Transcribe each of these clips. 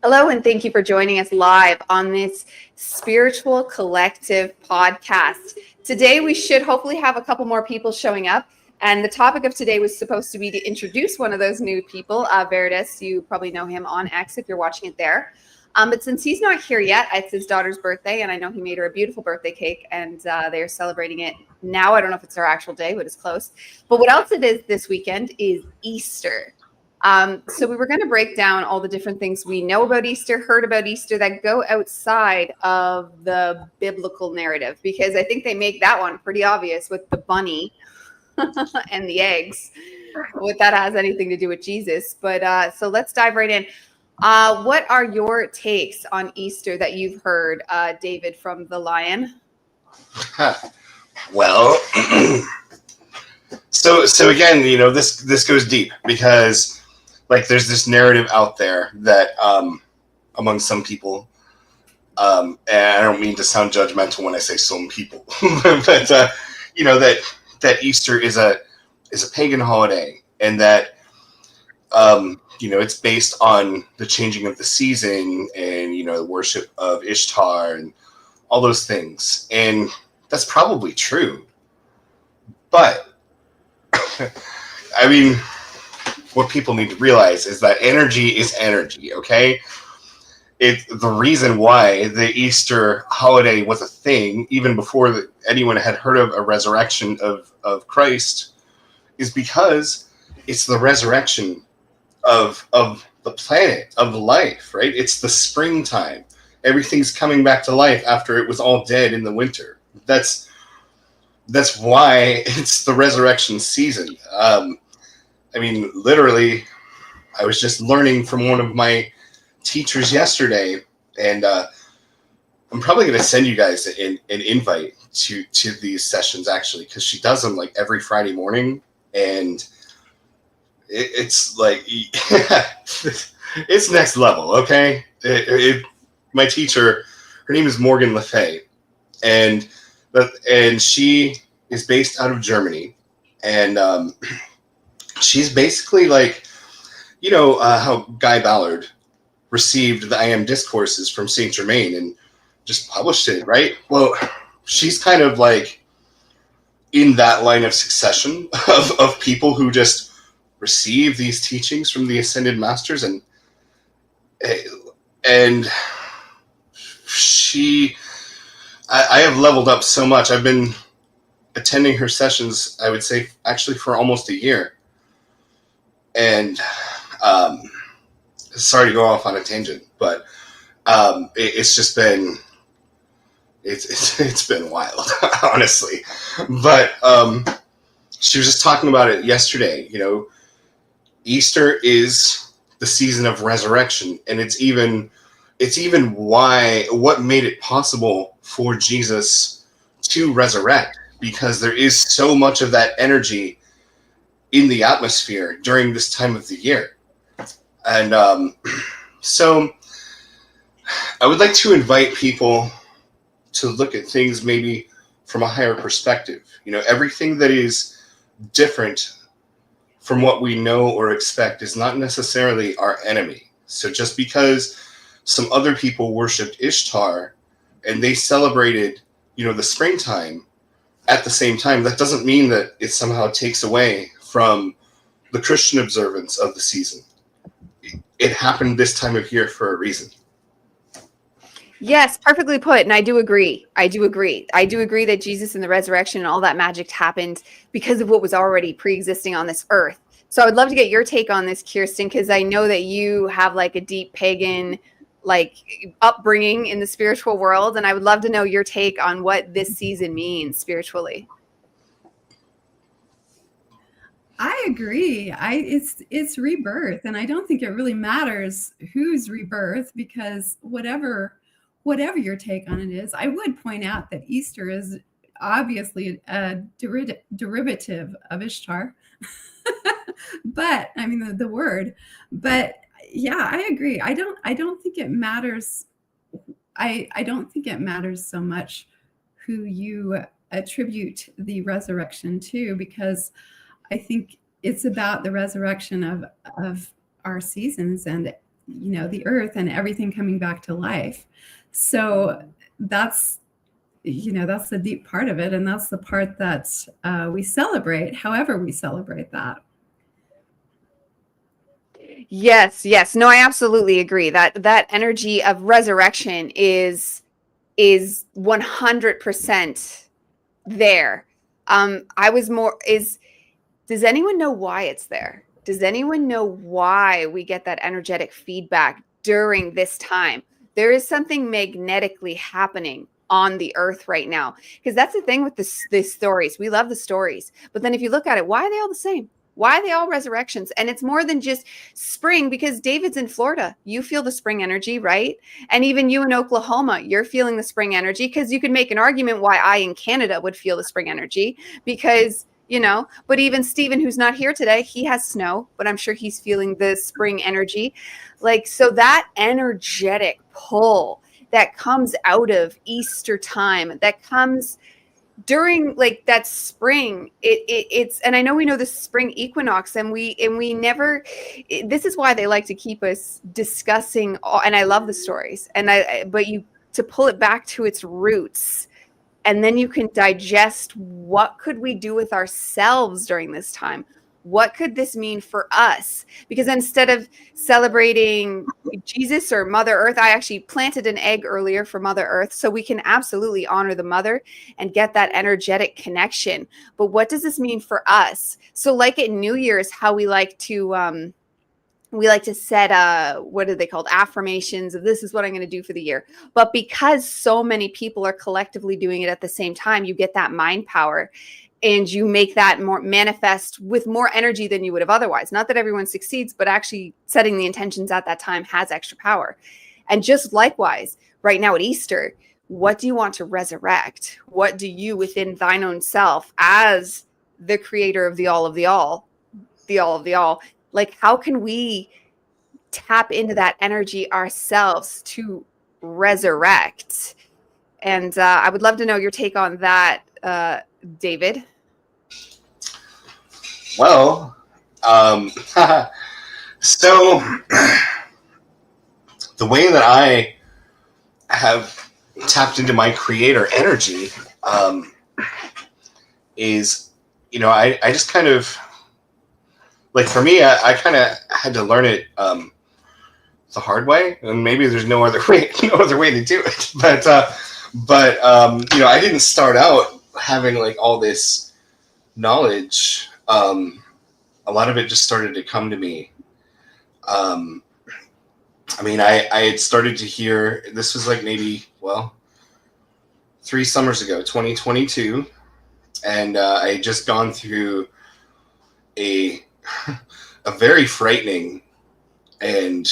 Hello, and thank you for joining us live on this Spiritual Collective podcast. Today, we should hopefully have a couple more people showing up. And the topic of today was supposed to be to introduce one of those new people, Veritas. You probably know him on X if you're watching it there. But since he's not here yet, it's his daughter's birthday, and I know he made her a beautiful birthday cake, and they are celebrating it now. I don't know if it's their actual day, but it's close. But what else it is this weekend is Easter. So we were going to break down all the different things we know about Easter, heard about Easter that go outside of the biblical narrative, because I think they make that one pretty obvious with the bunny and the eggs, what that has anything to do with Jesus. But so let's dive right in. What are your takes on Easter that you've heard, David, from the Lion? Well, so again, this goes deep because there's this narrative out there that among some people, and I don't mean to sound judgmental when I say some people, but that Easter is a pagan holiday, and that it's based on the changing of the season and the worship of Ishtar and all those things, and that's probably true, but I mean, what people need to realize is that energy is energy, okay? The reason why the Easter holiday was a thing, even before anyone had heard of a resurrection of Christ, is because it's the resurrection of the planet, of life, right? It's the springtime. Everything's coming back to life after it was all dead in the winter. That's why it's the resurrection season. Literally, I was just learning from one of my teachers yesterday, and I'm probably going to send you guys an invite to these sessions, actually, because she does them every Friday morning, and it's it's next level, okay? My teacher, her name is Morgan Le Fay, and she is based out of Germany, and she's basically how Guy Ballard received the I Am Discourses from Saint Germain and just published it, right? Well, she's kind of in that line of succession of people who just receive these teachings from the Ascended Masters, and I have leveled up so much. I've been attending her sessions, I would say, actually for almost a year. And sorry to go off on a tangent, but it's just been it's been wild, honestly. But she was just talking about it yesterday. Easter is the season of resurrection, and it's even what made it possible for Jesus to resurrect, because there is so much of that energy in the atmosphere during this time of the year. And so I would like to invite people to look at things maybe from a higher perspective. Everything that is different from what we know or expect is not necessarily our enemy. So just because some other people worshipped Ishtar and they celebrated, the springtime at the same time, that doesn't mean that it somehow takes away from the Christian observance of the season. It happened this time of year for a reason. Yes, perfectly put. And I do agree. I do agree that Jesus and the resurrection and all that magic happened because of what was already pre-existing on this earth. So I would love to get your take on this, Kirsten, because I know that you have a deep pagan upbringing in the spiritual world. And I would love to know your take on what this season means spiritually. I agree. It's rebirth, and I don't think it really matters whose rebirth, because whatever your take on it is. I would point out that Easter is obviously a derivative of Ishtar, but the word. But yeah, I agree. I don't think it matters. I don't think it matters so much who you attribute the resurrection to, because I think it's about the resurrection of our seasons, and the earth and everything coming back to life. So that's that's the deep part of it, and that's the part that we celebrate, however we celebrate that. Yes. No, I absolutely agree that energy of resurrection is 100% there. I was more does anyone know why it's there? Does anyone know why we get that energetic feedback during this time? There is something magnetically happening on the earth right now, because that's the thing with the stories. We love the stories, but then if you look at it, why are they all the same? Why are they all resurrections? And it's more than just spring, because David's in Florida. You feel the spring energy, right? And even you in Oklahoma, you're feeling the spring energy, because you could make an argument why I in Canada would feel the spring energy, because, but even Stephen, who's not here today, he has snow, but I'm sure he's feeling the spring energy. So that energetic pull that comes out of Easter time, that comes during that spring, it's, and I know we know the spring equinox, and we never, this is why they like to keep us discussing and I love the stories, but to pull it back to its roots, and then you can digest, what could we do with ourselves during this time? What could this mean for us? Because instead of celebrating Jesus or Mother Earth, I actually planted an egg earlier for Mother Earth, so we can absolutely honor the mother and get that energetic connection. But what does this mean for us? So like at New Year's, how we like to set what are they called, affirmations of, this is what I'm going to do for the year. But because so many people are collectively doing it at the same time, you get that mind power, and you make that more manifest with more energy than you would have otherwise. Not that everyone succeeds, but actually setting the intentions at that time has extra power. And just likewise, right now at Easter, what do you want to resurrect? What do you, within thine own self, as the creator of the all of the all, how can we tap into that energy ourselves to resurrect? And I would love to know your take on that, David. Well, so the way that I have tapped into my creator energy is, I just kind of, for me, I kind of had to learn it the hard way, and maybe there's no other way to do it. But I didn't start out having all this knowledge. A lot of it just started to come to me. I had started to hear, this was maybe 3 summers ago, 2022, and I had just gone through a very frightening and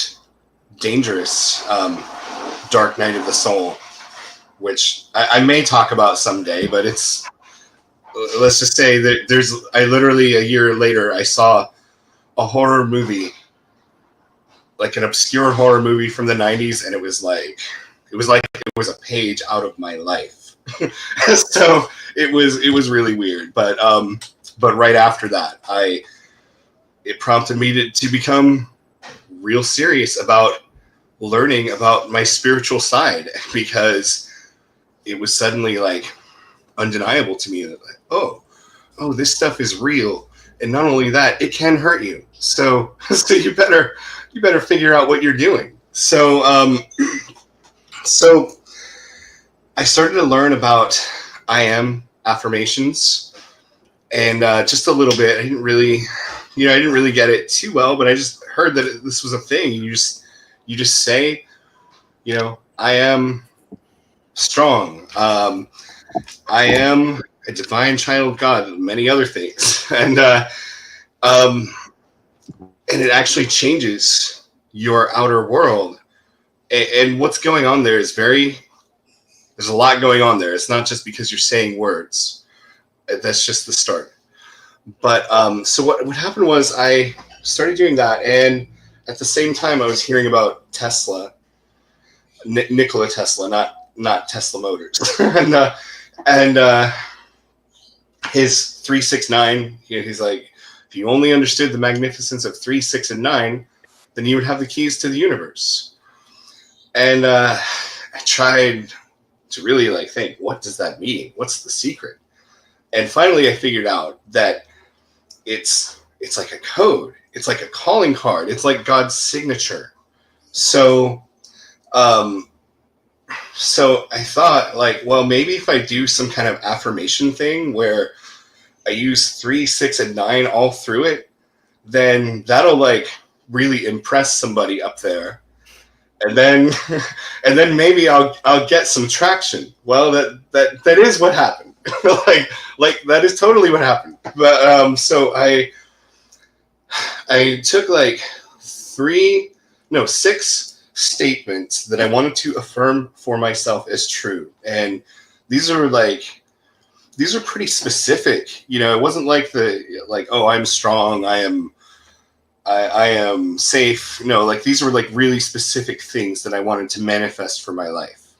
dangerous dark night of the soul, which I may talk about someday, but let's just say that I literally a year later, I saw a horror movie, an obscure horror movie from the 90s, and it was like it was a page out of my life. So it was really weird, but right after that, it prompted me to become real serious about learning about my spiritual side, because it was suddenly undeniable to me that oh, this stuff is real, and not only that, it can hurt you. So you better figure out what you're doing. So so I started to learn about I am affirmations, and just a little bit. I didn't really get it too well, but I just heard that this was a thing. You just say, I am strong. I am a divine child of God, and many other things. And it actually changes your outer world. And what's going on there is there's a lot going on there. It's not just because you're saying words. That's just the start. But so what happened was I started doing that, and at the same time I was hearing about Tesla, Nikola Tesla, not Tesla Motors, and his 3, 6, 9. He's like, if you only understood the magnificence of 3, 6, and 9, then you would have the keys to the universe. And I tried to really like think, what does that mean? What's the secret? And finally I figured out that it's like a code. It's like a calling card. It's like God's signature. So I thought, like, well, maybe if I do some kind of affirmation thing where I use 3, 6, and 9 all through it, then that'll like really impress somebody up there. And then maybe I'll get some traction. Well, that is what happened. like that is totally what happened. But so I took like 6 statements that I wanted to affirm for myself as true. And these are pretty specific. You know, it wasn't like oh, I'm strong, I am safe. No, like these were like really specific things that I wanted to manifest for my life.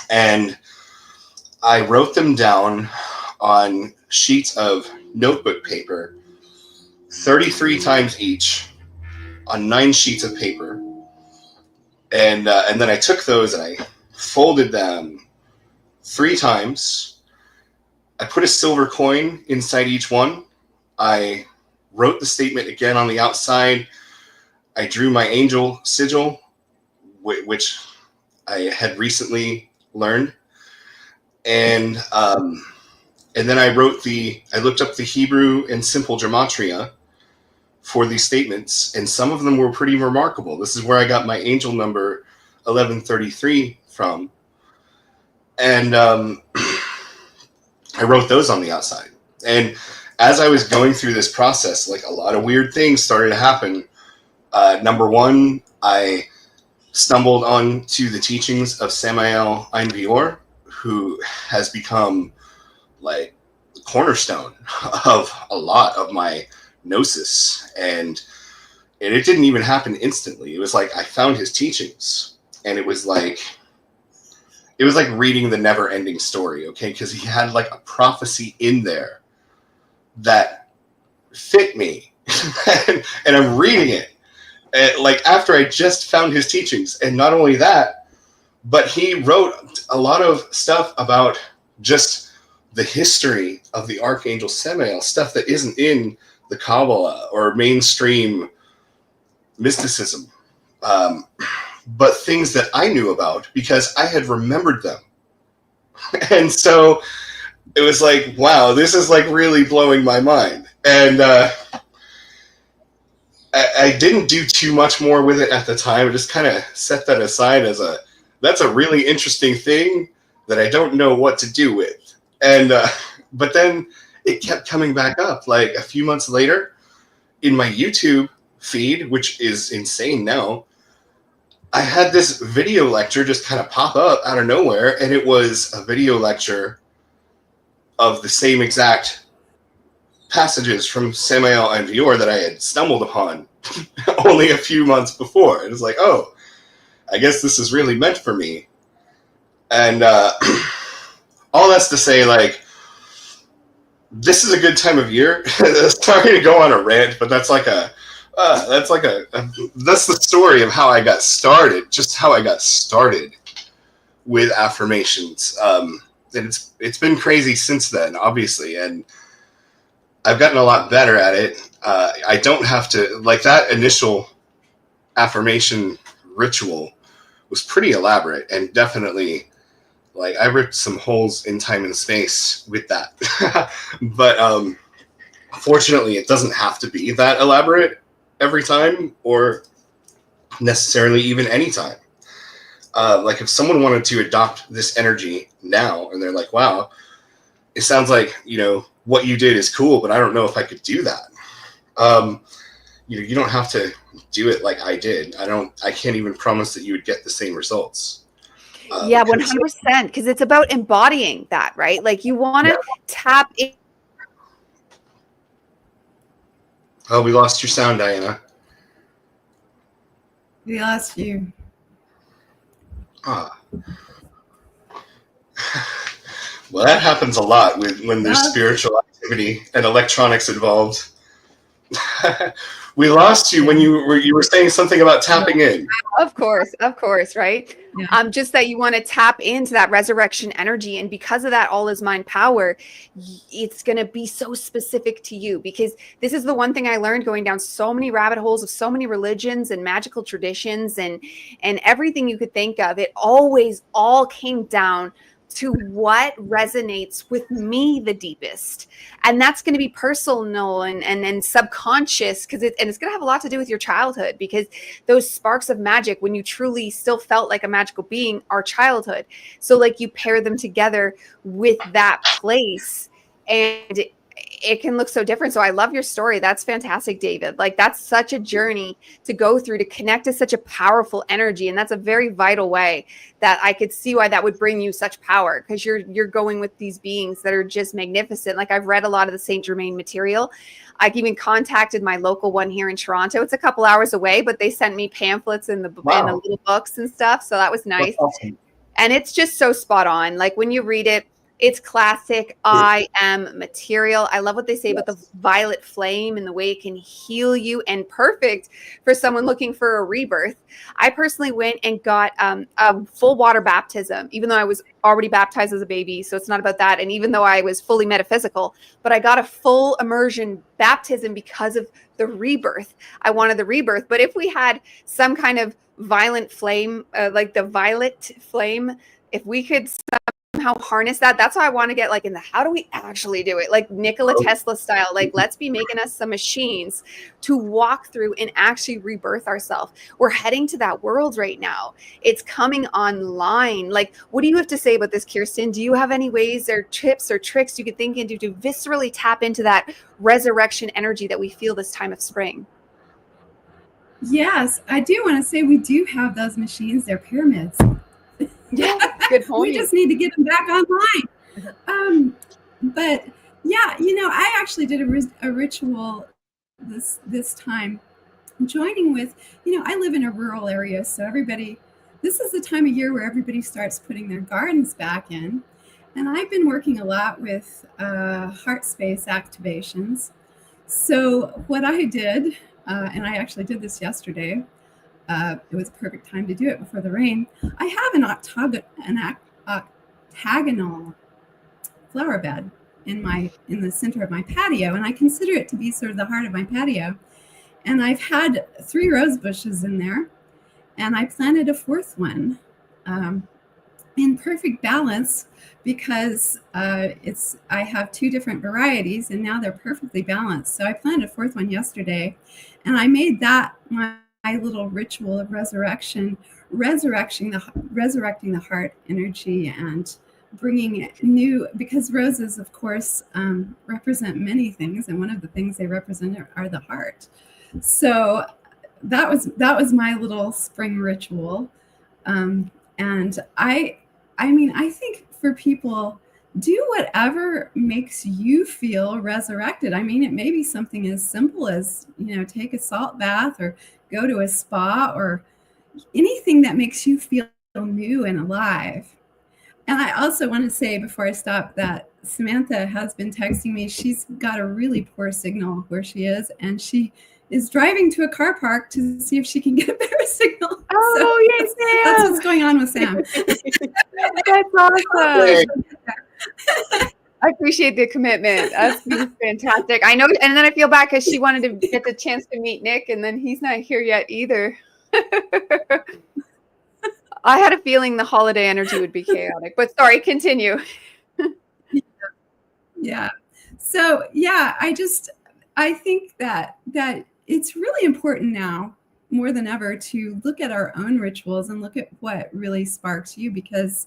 And I wrote them down on sheets of notebook paper, 33 times each, on 9 sheets of paper. And then I took those and I folded them 3 times. I put a silver coin inside each one. I wrote the statement again on the outside. I drew my angel sigil, which I had recently learned. And then I looked up the Hebrew and simple gematria for these statements, and some of them were pretty remarkable. This is where I got my angel number 1133 from. And I wrote those on the outside. And as I was going through this process, like a lot of weird things started to happen. Number one, I stumbled onto the teachings of Samael Ain Weor, who has become like the cornerstone of a lot of my gnosis. And it didn't even happen instantly. It was like I found his teachings, and it was like reading the never-ending story, okay? Because he had like a prophecy in there that fit me. And I'm reading it. And like after I just found his teachings. And not only that, but he wrote a lot of stuff about just the history of the Archangel Samael, stuff that isn't in the Kabbalah or mainstream mysticism. But things that I knew about because I had remembered them. And so it was like, wow, this is like really blowing my mind. And I didn't do too much more with it at the time. I just kind of set that aside as that's a really interesting thing that I don't know what to do with. And but then it kept coming back up. Like a few months later, in my YouTube feed, which is insane now, I had this video lecture just kind of pop up out of nowhere, and it was a video lecture of the same exact passages from Samael Ain Weor that I had stumbled upon only a few months before. It was like, oh, I guess this is really meant for me. And all that's to say, like, this is a good time of year. Sorry to go on a rant, but that's the story of how I got started, just how I got started with affirmations. And it's been crazy since then, obviously, and I've gotten a lot better at it. I don't have to, like, that initial affirmation ritual was pretty elaborate, and definitely, like, I ripped some holes in time and space with that. But fortunately, it doesn't have to be that elaborate every time, or necessarily even any time. Like if someone wanted to adopt this energy now, and they're like, wow, it sounds like, you know, what you did is cool, but I don't know if I could do that. You don't have to do it like I did. I can't even promise that you would get the same results. Yeah, 100%. Because it's about embodying that, right? Like you want to tap in. Oh, we lost your sound, Diana. We lost you. Ah. Well, that happens a lot when there's spiritual activity and electronics involved. We lost you when you were saying something about tapping in. Of course, right? Yeah. Just that you want to tap into that resurrection energy. And because of that all is mind power, it's going to be so specific to you, because this is the one thing I learned going down so many rabbit holes of so many religions and magical traditions and everything you could think of. It always all came down to what resonates with me the deepest, and that's going to be personal and subconscious, because it's going to have a lot to do with your childhood, because those sparks of magic, when you truly still felt like a magical being, are childhood. So like you pair them together with that place, and it can look so different. So I love your story. That's fantastic, David. Like, that's such a journey to go through to connect to such a powerful energy. And that's a very vital way that I could see why that would bring you such power, because you're going with these beings that are just magnificent. Like, I've read a lot of the Saint Germain material. I've even contacted my local one here in Toronto. It's a couple hours away, but they sent me pamphlets and the little books and stuff. So that was nice. Awesome. And it's just so spot on. Like, when you read it, it's classic I am material. I love what they say about the violet flame and the way it can heal you, and perfect for someone looking for a rebirth. I personally went and got a full water baptism, even though I was already baptized as a baby. So it's not about that. And even though I was fully metaphysical, but I got a full immersion baptism because of the rebirth. I wanted the rebirth. But if we had some kind of violent flame, like the violet flame, if we could somehow harness that, that's why I want to get like in the how do we actually do it, like Nikola Tesla style. Like, let's be making us some machines to walk through and actually rebirth ourselves. We're heading to that world right now. It's coming online. Like, what do you have to say about this, Kirsten? Do you have any ways or tips or tricks you could think into to viscerally tap into that resurrection energy that we feel this time of spring? Yes, I do want to say we do have those machines. They're pyramids. Yeah, good point. We just need to get them back online. But yeah, I actually did a ritual this time, joining with, I live in a rural area, so this is the time of year where everybody starts putting their gardens back in. And I've been working a lot with heart space activations. So what I did, and I actually did this yesterday, it was a perfect time to do it before the rain. I have an octagonal flower bed in the center of my patio, and I consider it to be sort of the heart of my patio. And I've had 3 rose bushes in there, and I planted a 4th one in perfect balance, because I have 2 different varieties, and now they're perfectly balanced. So I planted a 4th one yesterday, and I made that my little ritual of resurrecting the heart energy, and bringing new, because roses, of course, represent many things, and one of the things they represent are the heart. So that was my little spring ritual. And I think for people, do whatever makes you feel resurrected. I mean, it may be something as simple as, take a salt bath, or go to a spa, or anything that makes you feel new and alive. And I also want to say before I stop that Samantha has been texting me. She's got a really poor signal where she is, and she is driving to a car park to see if she can get a better signal. Oh, yes, Sam. That's what's going on with Sam. That's awesome. I appreciate the commitment. That's fantastic. I know, and then I feel bad because she wanted to get the chance to meet Nick, and then he's not here yet either. I had a feeling the holiday energy would be chaotic, but sorry, continue. Yeah. So yeah, I think that it's really important now more than ever to look at our own rituals and look at what really sparks you, because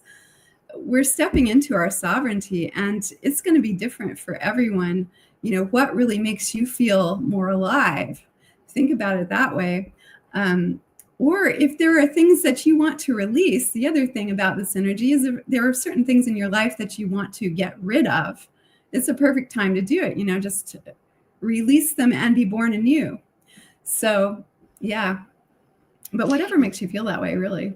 we're stepping into our sovereignty, and it's going to be different for everyone. What really makes you feel more alive? Think about it that way. Or if there are things that you want to release, the other thing about this energy is there are certain things in your life that you want to get rid of. It's a perfect time to do it, just to release them and be born anew. So, yeah. But whatever makes you feel that way, really.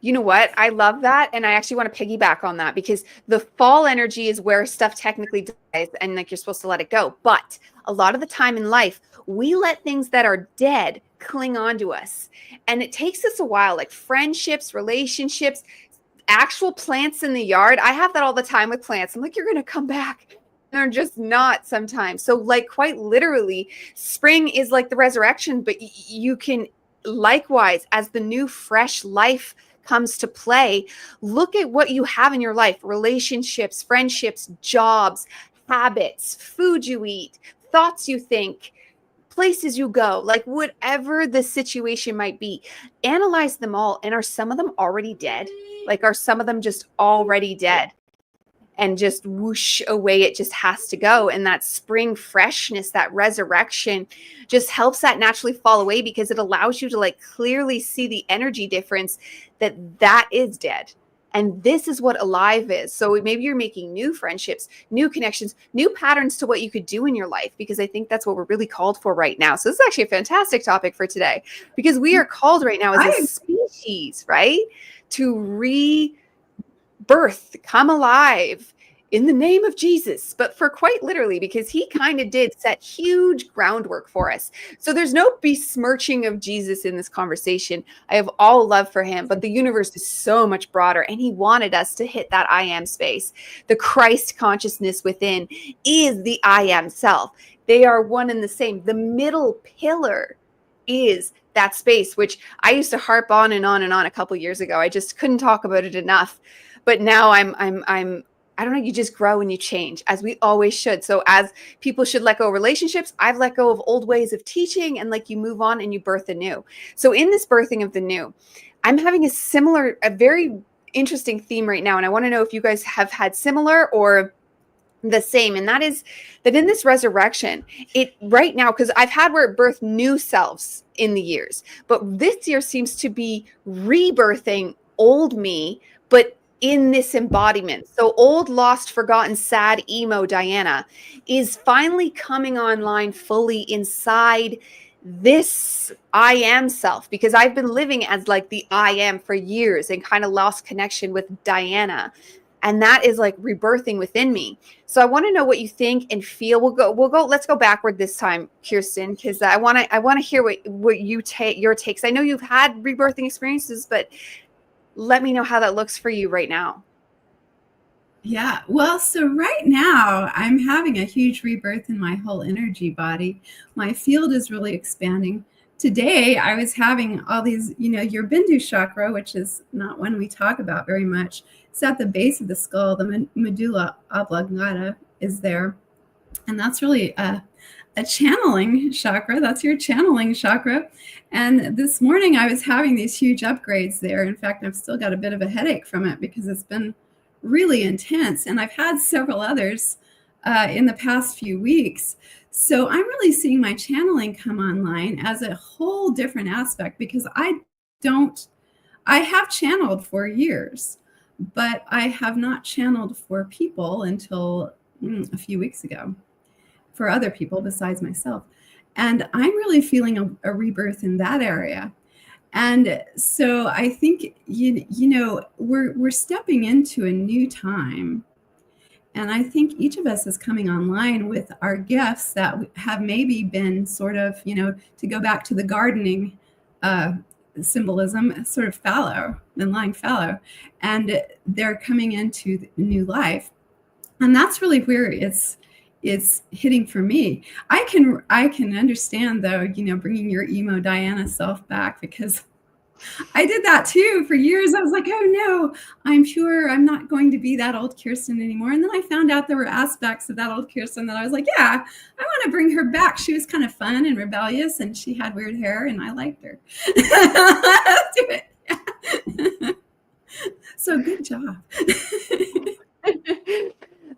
You know what? I love that. And I actually want to piggyback on that because the fall energy is where stuff technically dies and like you're supposed to let it go. But a lot of the time in life, we let things that are dead cling on to us. And it takes us a while, like friendships, relationships, actual plants in the yard. I have that all the time with plants. I'm like, you're going to come back. They're just not sometimes. So like quite literally, spring is like the resurrection, but you can likewise, as the new fresh life comes to play, look at what you have in your life: relationships, friendships, jobs, habits, food you eat, thoughts you think, places you go, like whatever the situation might be, analyze them all. And are some of them already dead? Like, are some of them just already dead? And just whoosh away, it just has to go. And that spring freshness, that resurrection just helps that naturally fall away because it allows you to like clearly see the energy difference that is dead. And this is what alive is. So maybe you're making new friendships, new connections, new patterns to what you could do in your life, because I think that's what we're really called for right now. So this is actually a fantastic topic for today, because we are called right now as a species, right? To rebirth, come alive in the name of Jesus, but for quite literally, because he kind of did set huge groundwork for us. So there's no besmirching of Jesus in this conversation. I have all love for him, but the universe is so much broader, and he wanted us to hit that I am space. The Christ consciousness within is the I am self. They are one and the same. The middle pillar is that space, which I used to harp on and on and on a couple years ago. I just couldn't talk about it enough. But now I don't know, you just grow and you change, as we always should. So as people should let go of relationships, I've let go of old ways of teaching, and like you move on and you birth the new. So in this birthing of the new, I'm having a very interesting theme right now. And I want to know if you guys have had similar or the same. And that is that in this resurrection, it right now, because I've had where it birthed new selves in the years, but this year seems to be rebirthing old me, but in this embodiment. So old, lost, forgotten, sad, emo Diana is finally coming online fully inside this I am self, because I've been living as like the I am for years and kind of lost connection with Diana. And that is like rebirthing within me. So I want to know what you think and feel. Let's go backward this time, Kirsten, because I want to hear what you take, your takes. I know you've had rebirthing experiences, but let me know how that looks for you right now. Yeah, well, so right now I'm having a huge rebirth in my whole energy body. My field is really expanding. Today I was having all these, your Bindu chakra, which is not one we talk about very much. It's at the base of the skull. The medulla oblongata is there. And that's really a channeling chakra. That's your channeling chakra. And this morning I was having these huge upgrades there. In fact, I've still got a bit of a headache from it because it's been really intense. And I've had several others in the past few weeks. So I'm really seeing my channeling come online as a whole different aspect, because I have channeled for years, but I have not channeled for people until a few weeks ago, for other people besides myself. And I'm really feeling a rebirth in that area. And so I think, we're stepping into a new time. And I think each of us is coming online with our gifts that have maybe been sort of, to go back to the gardening symbolism, sort of fallow, been lying fallow. And they're coming into new life. And that's really where it's hitting for me. I can understand, though, bringing your emo Diana self back, because I did that too for years. I was like, oh no, I'm sure I'm not going to be that old Kirsten anymore. And then I found out there were aspects of that old Kirsten that I was like, yeah, I want to bring her back. She was kind of fun and rebellious, and she had weird hair, and I liked her. Let's do it. Yeah. So good job.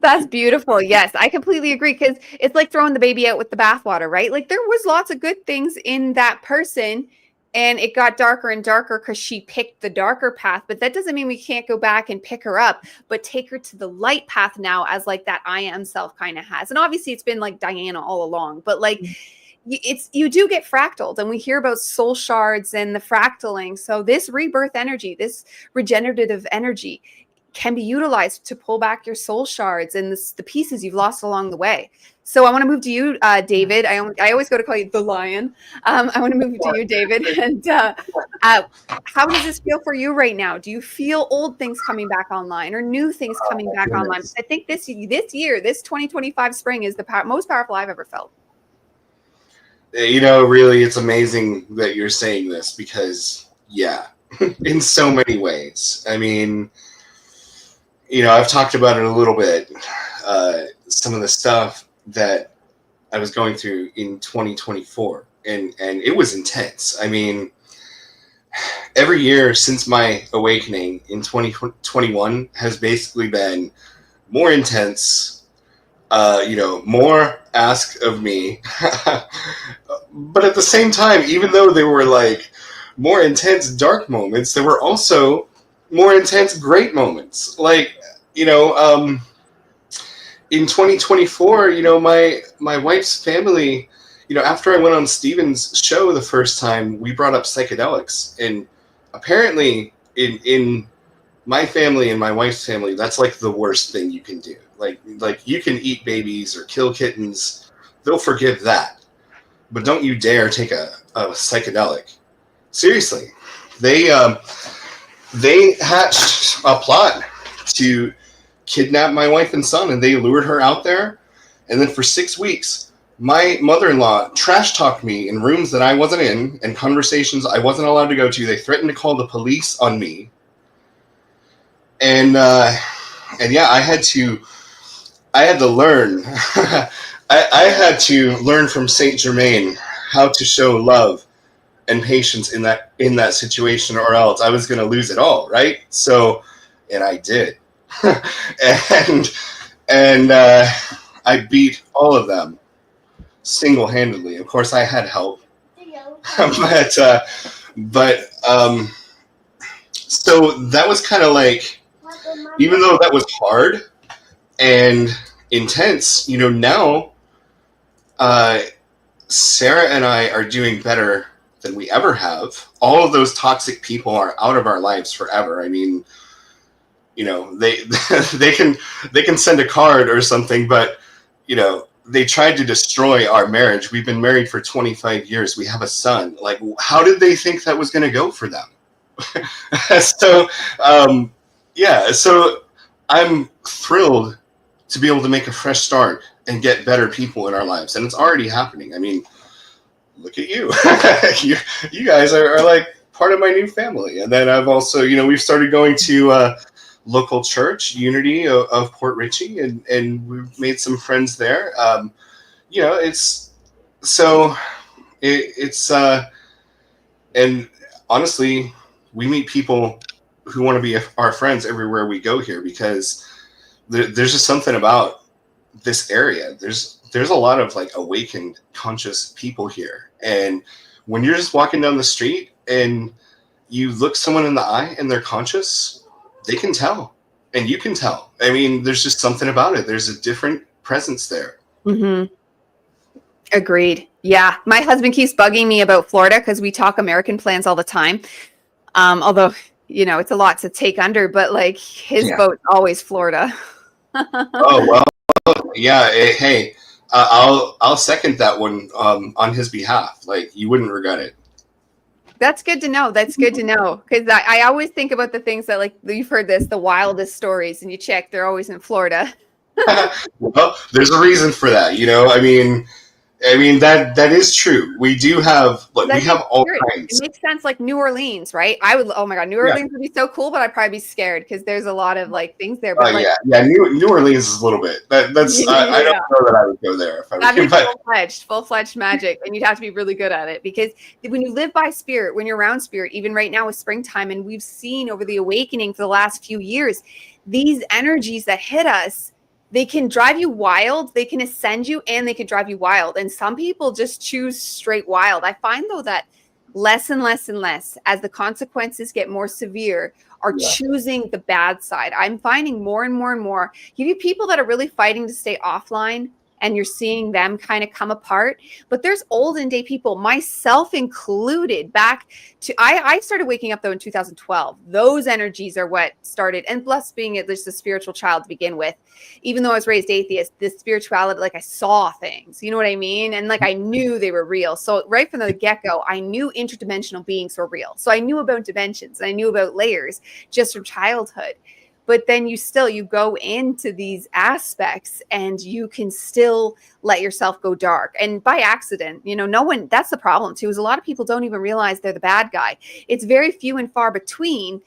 That's beautiful. Yes, I completely agree, because it's like throwing the baby out with the bathwater, right? Like there was lots of good things in that person, and it got darker and darker because she picked the darker path. But that doesn't mean we can't go back and pick her up, but take her to the light path now, as like that I am self kind of has. And obviously it's been like Diana all along, but like you do get fractaled, and we hear about soul shards and the fractaling. So this rebirth energy, this regenerative energy, can be utilized to pull back your soul shards and the pieces you've lost along the way. So I want to move to you, David. I always go to call you the lion. I want to move to you, David. And how does this feel for you right now? Do you feel old things coming back online or new things coming back online? I think this year, this 2025 spring is the most powerful I've ever felt. Really, it's amazing that you're saying this because, yeah, in so many ways. I mean, I've talked about it a little bit. Some of the stuff that I was going through in 2024, and it was intense. I mean, every year since my awakening in 2021 has basically been more intense. More ask of me. But at the same time, even though there were like more intense dark moments, there were also more intense great moments. Like, in 2024, my wife's family, after I went on Steven's show the first time, we brought up psychedelics. And apparently in my family and my wife's family, that's like the worst thing you can do. Like you can eat babies or kill kittens. They'll forgive that. But don't you dare take a psychedelic. Seriously. They hatched a plot to kidnap my wife and son, and they lured her out there. And then for 6 weeks, my mother-in-law trash talked me in rooms that I wasn't in and conversations I wasn't allowed to go to. They threatened to call the police on me. And yeah, I had to learn. I had to learn from Saint Germain how to show love and patience in that situation, or else I was going to lose it all, right? So, and I did, and I beat all of them single-handedly. Of course, I had help, but so that was kind of like, even though that was hard and intense, now Sarah and I are doing better than we ever have. All of those toxic people are out of our lives forever. I mean, they can send a card or something, but they tried to destroy our marriage. We've been married for 25 years. We have a son. Like, how did they think that was going to go for them? So, yeah, so I'm thrilled to be able to make a fresh start and get better people in our lives. And it's already happening. I mean, look at you. you guys are like part of my new family. And then I've also, we've started going to local church, Unity of Port Richey, and we've made some friends there. And honestly, we meet people who want to be our friends everywhere we go here, because there's just something about this area. There's a lot of like awakened, conscious people here. And when you're just walking down the street and you look someone in the eye and they're conscious, they can tell, and you can tell. I mean, there's just something about it. There's a different presence there. Mm-hmm. Agreed. Yeah. My husband keeps bugging me about Florida because we talk American plans all the time. Although, it's a lot to take under, but like his boat's always Florida. Oh, well, yeah. Hey, I'll second that one on his behalf. Like, you wouldn't regret it. That's good to know. That's good to know. Because I always think about the things that, like, you've heard this, the wildest stories, and you check, they're always in Florida. Well, there's a reason for that. I mean that is true. We do have, we have all kinds. It makes sense, like New Orleans, right? Oh my God, New Orleans would be so cool, but I'd probably be scared because there's a lot of like things there. But New Orleans is a little bit. That's I don't know that I would go there if I That'd be full-fledged magic, and you'd have to be really good at it, because when you live by spirit, when you're around spirit, even right now with springtime, and we've seen over the awakening for the last few years, these energies that hit us, they can drive you wild, they can ascend you, and they can drive you wild. And some people just choose straight wild. I find, though, that less and less and less, as the consequences get more severe, are choosing the bad side. I'm finding more and more and more. You have people that are really fighting to stay offline and you're seeing them kind of come apart. But there's olden day people, myself included, back to I started waking up though in 2012. Those energies are what started, and plus being at least a spiritual child to begin with, even though I was raised atheist, this spirituality, like I saw things, you know what I mean? And like I knew they were real. So right from the get-go, I knew interdimensional beings were real. So I knew about dimensions, I knew about layers just from childhood. But then you go into these aspects and you can still let yourself go dark, and by accident. No one, that's the problem too, is a lot of people don't even realize they're the bad guy. It's very few and far between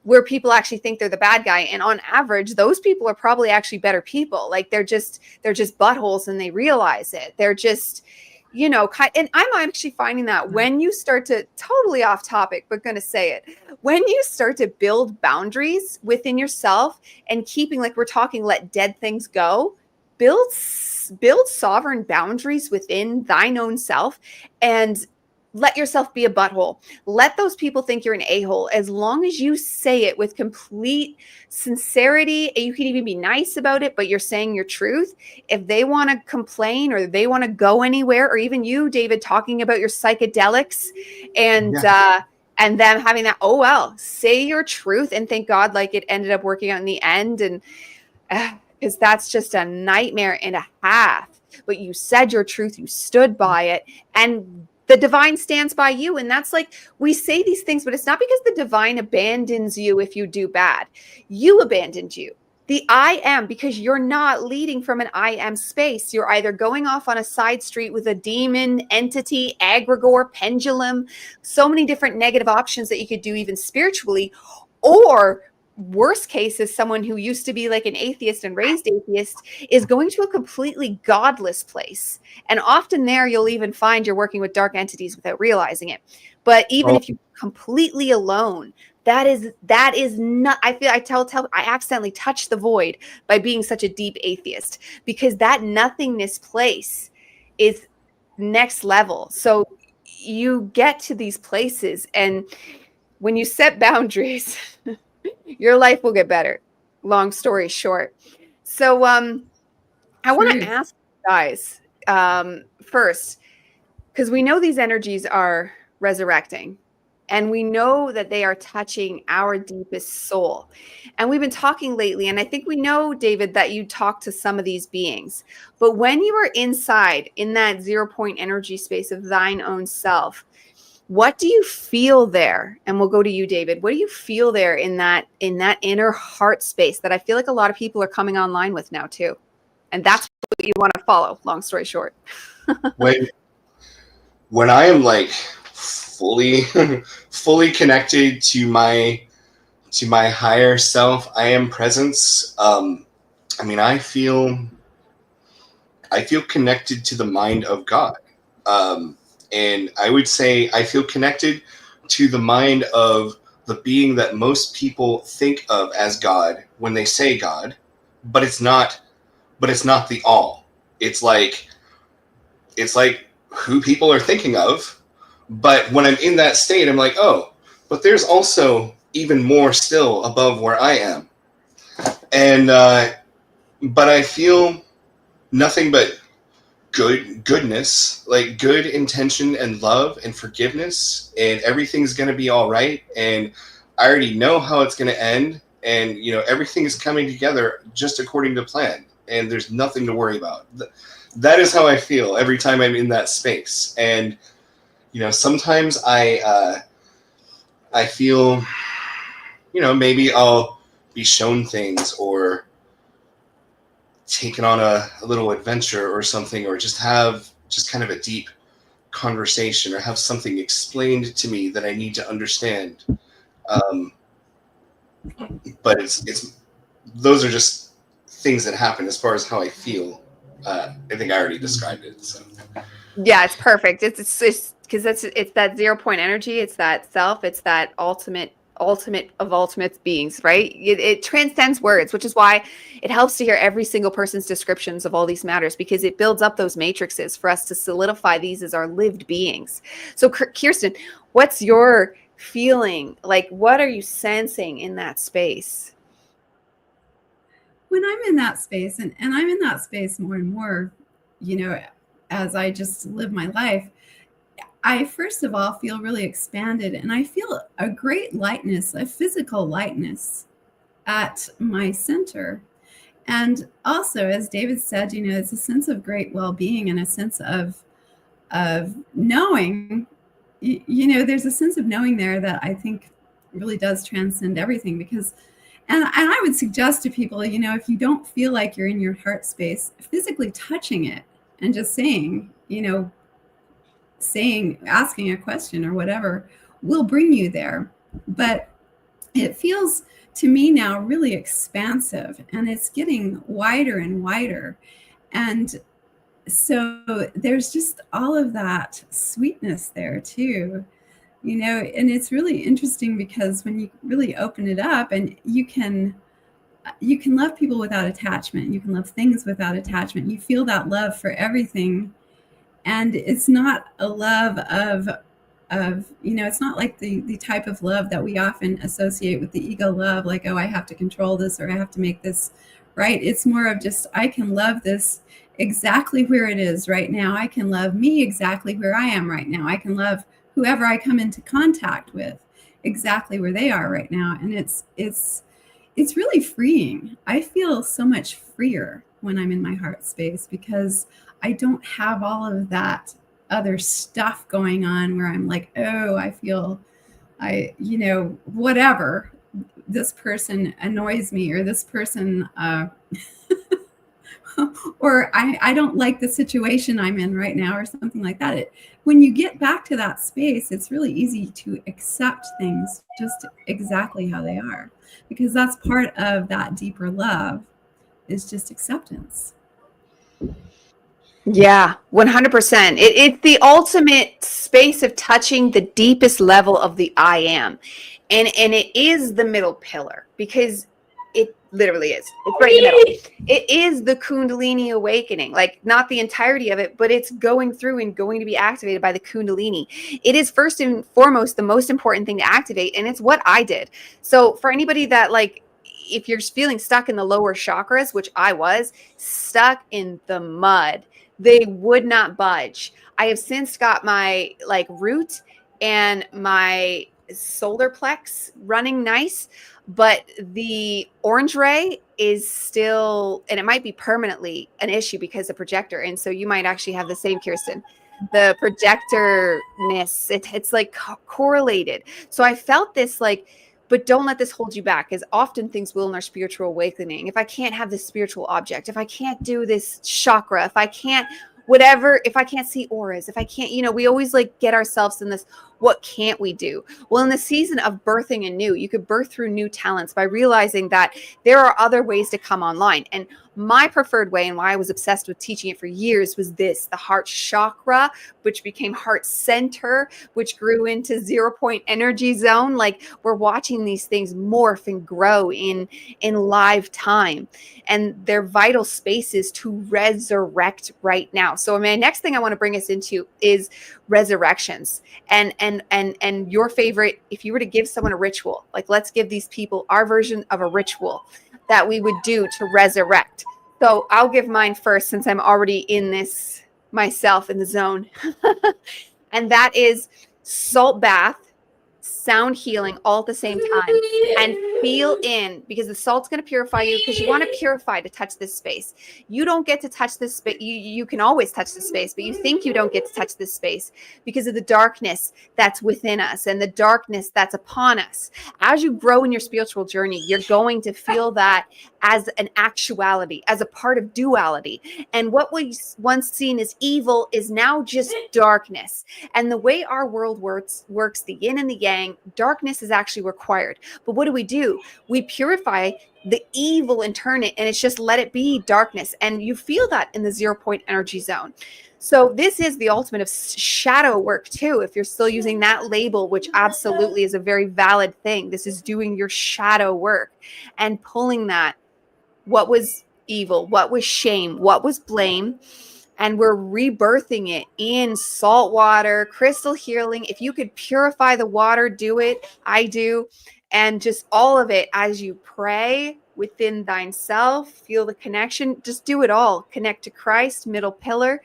where people actually think they're the bad guy, and on average those people are probably actually better people. Like they're just buttholes and they realize it. They're just and I'm actually finding that when you start to, totally off topic, but going to say it, when you start to build boundaries within yourself and keeping, like we're talking, let dead things go, build sovereign boundaries within thine own self, and let yourself be a butthole. Let those people think you're an a-hole, as long as you say it with complete sincerity. You can even be nice about it, but you're saying your truth. If they want to complain or they want to go anywhere, or even you, David, talking about your psychedelics and and them having that, oh well, say your truth and thank God like it ended up working out in the end. And because that's just a nightmare and a half. But you said your truth, you stood by it, and the divine stands by you. And that's like, we say these things, but it's not because the divine abandons you if you do bad. You abandoned you. The I am, because you're not leading from an I am space. You're either going off on a side street with a demon, entity, egregore, pendulum, so many different negative options that you could do even spiritually, or worst case is someone who used to be like an atheist and raised atheist is going to a completely godless place. And often there you'll even find you're working with dark entities without realizing it. But even if you're completely alone, that is not, I accidentally touched the void by being such a deep atheist, because that nothingness place is next level. So you get to these places, and when you set boundaries, your life will get better. Long story short. So I want to ask you guys first, because we know these energies are resurrecting, and we know that they are touching our deepest soul. And we've been talking lately, and I think we know, David, that you talk to some of these beings. But when you are inside in that 0 point energy space of thine own self, what do you feel there? And we'll go to you, David. What do you feel there in that inner heart space that I feel like a lot of people are coming online with now too? And that's what you want to follow, long story short. when I am like fully connected to my higher self, I am presence. I feel connected to the mind of God. And I would say I feel connected to the mind of the being that most people think of as God when they say God, but it's not the all. It's like who people are thinking of. But when I'm in that state, I'm like, oh, but there's also even more still above where I am. And but I feel nothing but goodness, like good intention and love and forgiveness, and everything's going to be all right. And I already know how it's going to end, and everything is coming together just according to plan, and there's nothing to worry about. That is how I feel every time I'm in that space. And sometimes I feel maybe I'll be shown things or taken on a little adventure or something, or just kind of a deep conversation, or have something explained to me that I need to understand. But it's those are just things that happen as far as how I feel. I think I already described it. So yeah, it's perfect. It's because it's that 0 point energy. It's that self. It's that ultimate of ultimate beings, right? It transcends words, which is why it helps to hear every single person's descriptions of all these matters, because it builds up those matrices for us to solidify these as our lived beings. So Kirsten, what's your feeling? Like, what are you sensing in that space? When I'm in that space, and I'm in that space more and more, as I just live my life, I first of all feel really expanded, and I feel a great lightness, a physical lightness at my center. And also, as David said, it's a sense of great well-being and a sense of knowing. There's a sense of knowing there that I think really does transcend everything. Because, and I would suggest to people, if you don't feel like you're in your heart space, physically touching it and just saying, asking a question or whatever will bring you there. But it feels to me now really expansive, and it's getting wider and wider. And so there's just all of that sweetness there too, and it's really interesting because when you really open it up, and you can love people without attachment, you can love things without attachment, you feel that love for everything. And it's not a love of it's not like the type of love that we often associate with the ego love, like, oh, I have to control this, or I have to make this right. It's more of just, I can love this exactly where it is right now. I can love me exactly where I am right now. I can love whoever I come into contact with exactly where they are right now. And it's really freeing. I feel so much freer when I'm in my heart space, because I don't have all of that other stuff going on where I'm like, oh, I feel whatever, this person annoys me, or this person or I don't like the situation I'm in right now, or something like that. When you get back to that space, it's really easy to accept things just exactly how they are, because that's part of that deeper love, is just acceptance. Yeah, 100%. It's the ultimate space of touching the deepest level of the I am. And it is the middle pillar, because it literally is. It's right in the middle. It is the Kundalini awakening, like not the entirety of it, but it's going through and going to be activated by the Kundalini. It is first and foremost the most important thing to activate. And it's what I did. So for anybody that, like, if you're feeling stuck in the lower chakras, which I was, stuck in the mud, they would not budge. I have since got my root and my solar plex running nice, but the orange ray is still, and it might be permanently an issue because of projector. And so you might actually have the same, Kirsten. The projectorness, it's like correlated. So I felt this but don't let this hold you back, as often things will in our spiritual awakening. If I can't have this spiritual object, if I can't do this chakra, if I can't whatever, if I can't see auras, if I can't, we always get ourselves in this, what can't we do? Well, in the season of birthing anew, you could birth through new talents by realizing that there are other ways to come online. And my preferred way, and why I was obsessed with teaching it for years, was the heart chakra, which became heart center, which grew into 0 point energy zone. Like, we're watching these things morph and grow in live time, and they're vital spaces to resurrect right now. So my next thing I want to bring us into is resurrections, and your favorite. If you were to give someone a ritual, like, let's give these people our version of a ritual that we would do to resurrect. So I'll give mine first, since I'm already in this myself, in the zone. And that is salt bath, sound healing, all at the same time, and feel in, because the salt's going to purify you, because you want to purify to touch this space. You don't get to touch this space. You can always touch the space, but you think you don't get to touch this space because of the darkness that's within us and the darkness that's upon us. As you grow in your spiritual journey, you're going to feel that as an actuality, as a part of duality. And what was once seen as evil is now just darkness. And the way our world works, the yin and the yang, darkness is actually required. But what do? We purify the evil and turn it, and it's just let it be darkness. And you feel that in the 0 point energy zone. So this is the ultimate of shadow work too, if you're still using that label, which absolutely is a very valid thing. This is doing your shadow work and pulling that, what was evil, what was shame, what was blame, and we're rebirthing it in salt water, crystal healing. If you could purify the water, do it. I do. And just all of it as you pray within thyself, feel the connection. Just do it all. Connect to Christ, middle pillar,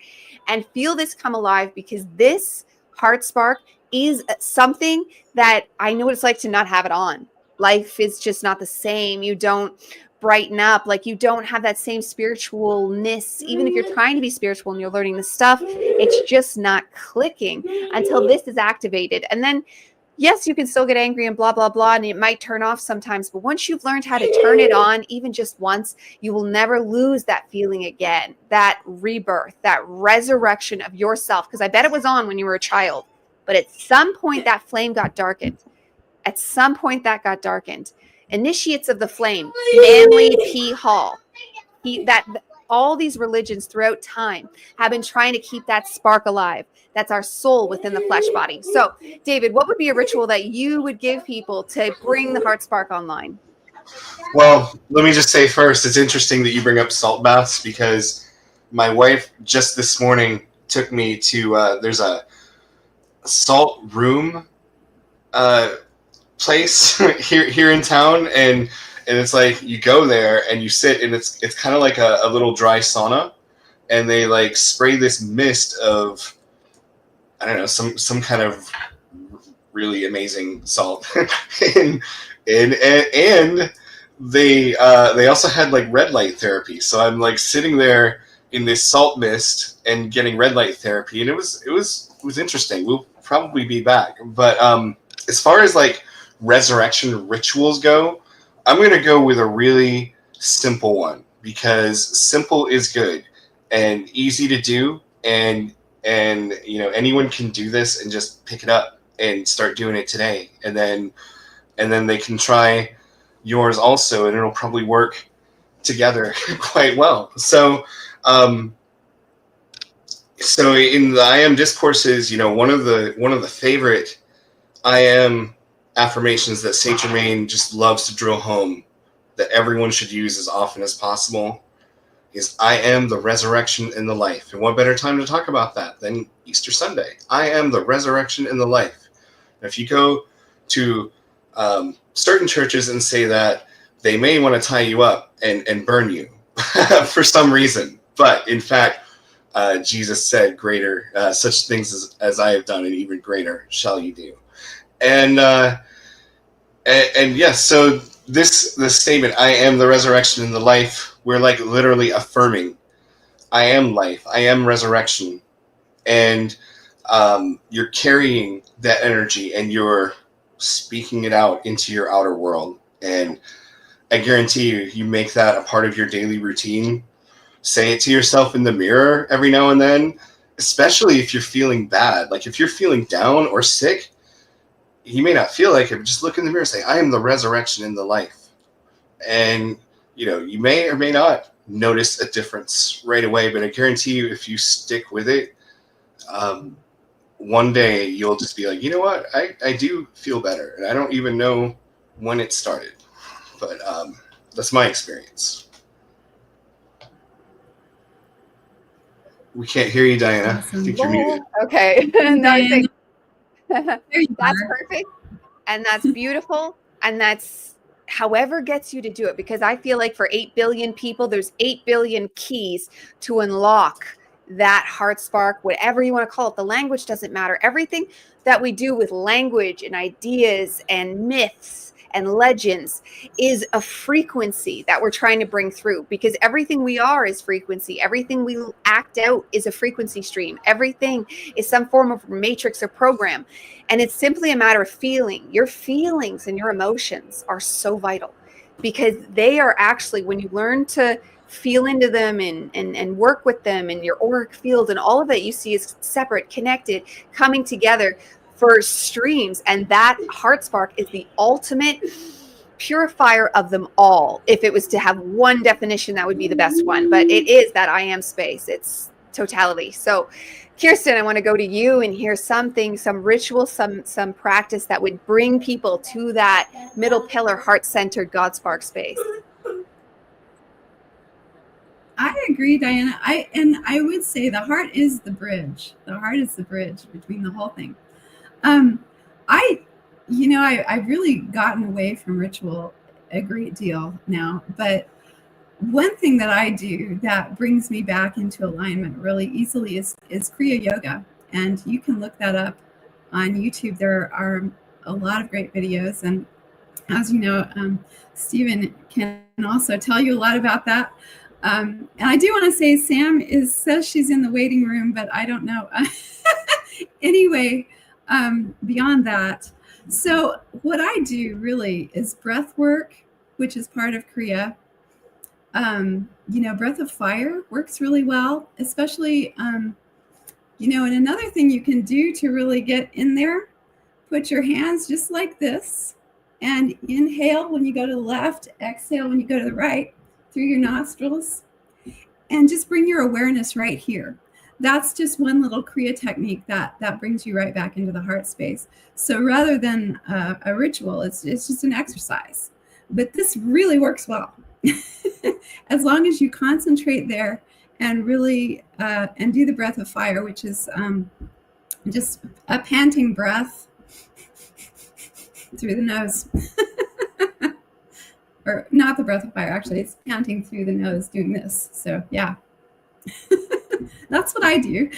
and feel this come alive, because this heart spark is something that I know what it's like to not have it on. Life is just not the same. You don't brighten up, like you don't have that same spiritualness. Even if you're trying to be spiritual and you're learning this stuff, it's just not clicking until this is activated. And then yes, you can still get angry and blah, blah, blah, and it might turn off sometimes. But once you've learned how to turn it on, even just once, you will never lose that feeling again, that rebirth, that resurrection of yourself. Because I bet it was on when you were a child. But at some point, that flame got darkened. At some point, that got darkened. Initiates of the flame, Manly P. Hall. All these religions throughout time have been trying to keep that spark alive. That's our soul within the flesh body. So, David, what would be a ritual that you would give people to bring the heart spark online? Well, let me just say first, it's interesting that you bring up salt baths, because my wife just this morning took me to, there's a salt room place here in town, and it's like you go there and you sit, and it's kind of like a little dry sauna, and they like spray this mist of, I don't know, some kind of really amazing salt, and they also had like red light therapy. So I'm like sitting there in this salt mist and getting red light therapy, and it was interesting. We'll probably be back, but as far as like resurrection rituals go, I'm going to go with a really simple one, because simple is good and easy to do, and you know, anyone can do this and just pick it up and start doing it today, and then they can try yours also, and it'll probably work together quite well. So so in the I Am discourses, you know, one of the favorite I Am affirmations that Saint Germain just loves to drill home, that everyone should use as often as possible, is I am the resurrection and the life. And what better time to talk about that than Easter Sunday? I am the resurrection and the life. And if you go to certain churches and say that, they may want to tie you up and burn you for some reason. But in fact, Jesus said, greater, such things as I have done, and even greater shall you do. And yes, so this statement, I am the resurrection and the life, we're like literally affirming, I am life, I am resurrection, and you're carrying that energy and you're speaking it out into your outer world. And I guarantee you make that a part of your daily routine. Say it to yourself in the mirror every now and then, especially if you're feeling bad. Like if you're feeling down or sick, you may not feel like it, but just look in the mirror and say, I am the resurrection and the life. And, you know, you may or may not notice a difference right away, but I guarantee you, if you stick with it, one day you'll just be like, you know what, I do feel better. And I don't even know when it started, but that's my experience. We can't hear you, Diana. I think you're muted. Okay. There you That's are. perfect, and that's beautiful, and that's however gets you to do it, because I feel like for 8 billion people, there's 8 billion keys to unlock that heart spark, whatever you want to call it. The language doesn't matter. Everything that we do with language and ideas and myths and legends is a frequency that we're trying to bring through, because everything we are is frequency. Everything we act out is a frequency stream. Everything is some form of matrix or program. And it's simply a matter of feeling. Your feelings and your emotions are so vital, because they are actually, when you learn to feel into them and work with them, and your auric field and all of it you see is separate, connected, coming together for streams. And that heart spark is the ultimate purifier of them all. If it was to have one definition, that would be the best one, but it is that I am space. It's totality. So Kirsten, I want to go to you and hear something, some ritual, some practice that would bring people to that middle pillar, heart-centered God spark space. I agree, Diana. I would say the heart is the bridge. The heart is the bridge between the whole thing. I've really gotten away from ritual a great deal now. But one thing that I do that brings me back into alignment really easily is Kriya Yoga. And you can look that up on YouTube. There are a lot of great videos. And as you know, Stephen can also tell you a lot about that. And I do want to say Sam says she's in the waiting room, but I don't know. Anyway, beyond that, so what I do really is breath work, which is part of Kriya. Breath of fire works really well, especially, and another thing you can do to really get in there, put your hands just like this and inhale when you go to the left, exhale when you go to the right through your nostrils, and just bring your awareness right here. That's just one little Kriya technique that brings you right back into the heart space. So rather than a ritual, it's just an exercise. But this really works well. As long as you concentrate there and really and do the breath of fire, which is just a panting breath through the nose. Or not the breath of fire, actually, it's panting through the nose doing this. So yeah, that's what I do.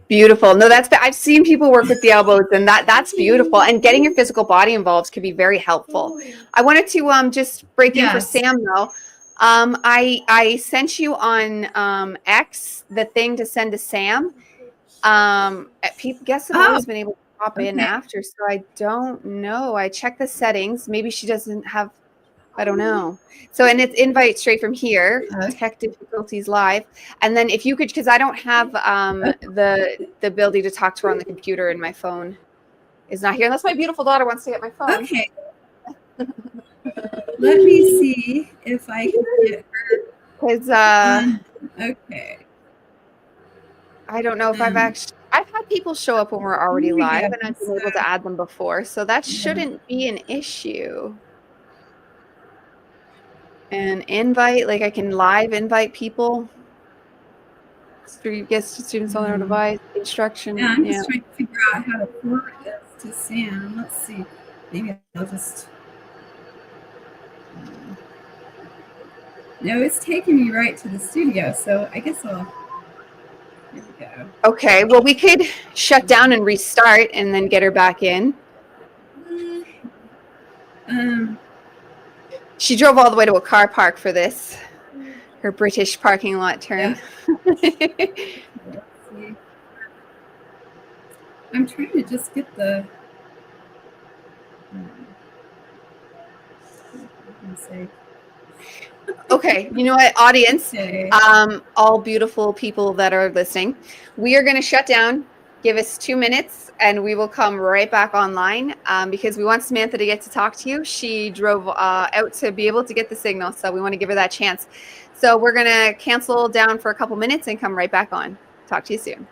Beautiful. No, I've seen people work with the elbows, and that's beautiful. And getting your physical body involved can be very helpful. I wanted to just break in for Sam though. I sent you on X the thing to send to Sam. Guests have always been able to pop in after, so I don't know. I checked the settings. Maybe she doesn't have. I don't know. So, and it's invite straight from here. Tech difficulties live. And then if you could, because I don't have the ability to talk to her on the computer, and my phone is not here. Unless my beautiful daughter wants to get my phone. Okay. Let me see if I can get her. Because okay. I don't know if I've had people show up when we're already live, and I've been able to add them before, so that shouldn't be an issue. And invite, like I can live invite people. Guest students on our device. Instruction. Yeah, I'm just trying to figure out how to forward this to Sam. Let's see. Maybe I'll just. No, it's taking me right to the studio, so I guess I'll. Here we go. Okay, well, we could shut down and restart and then get her back in. She drove all the way to a car park for this. Her British parking lot turn. Yeah. Let's see. I'm trying to just get the. Okay, you know what, audience, Okay. all beautiful people that are listening, we are going to shut down. Give us 2 minutes, and we will come right back online because we want Samantha to get to talk to you. She drove out to be able to get the signal, so we want to give her that chance. So we're going to cancel down for a couple minutes and come right back on. Talk to you soon.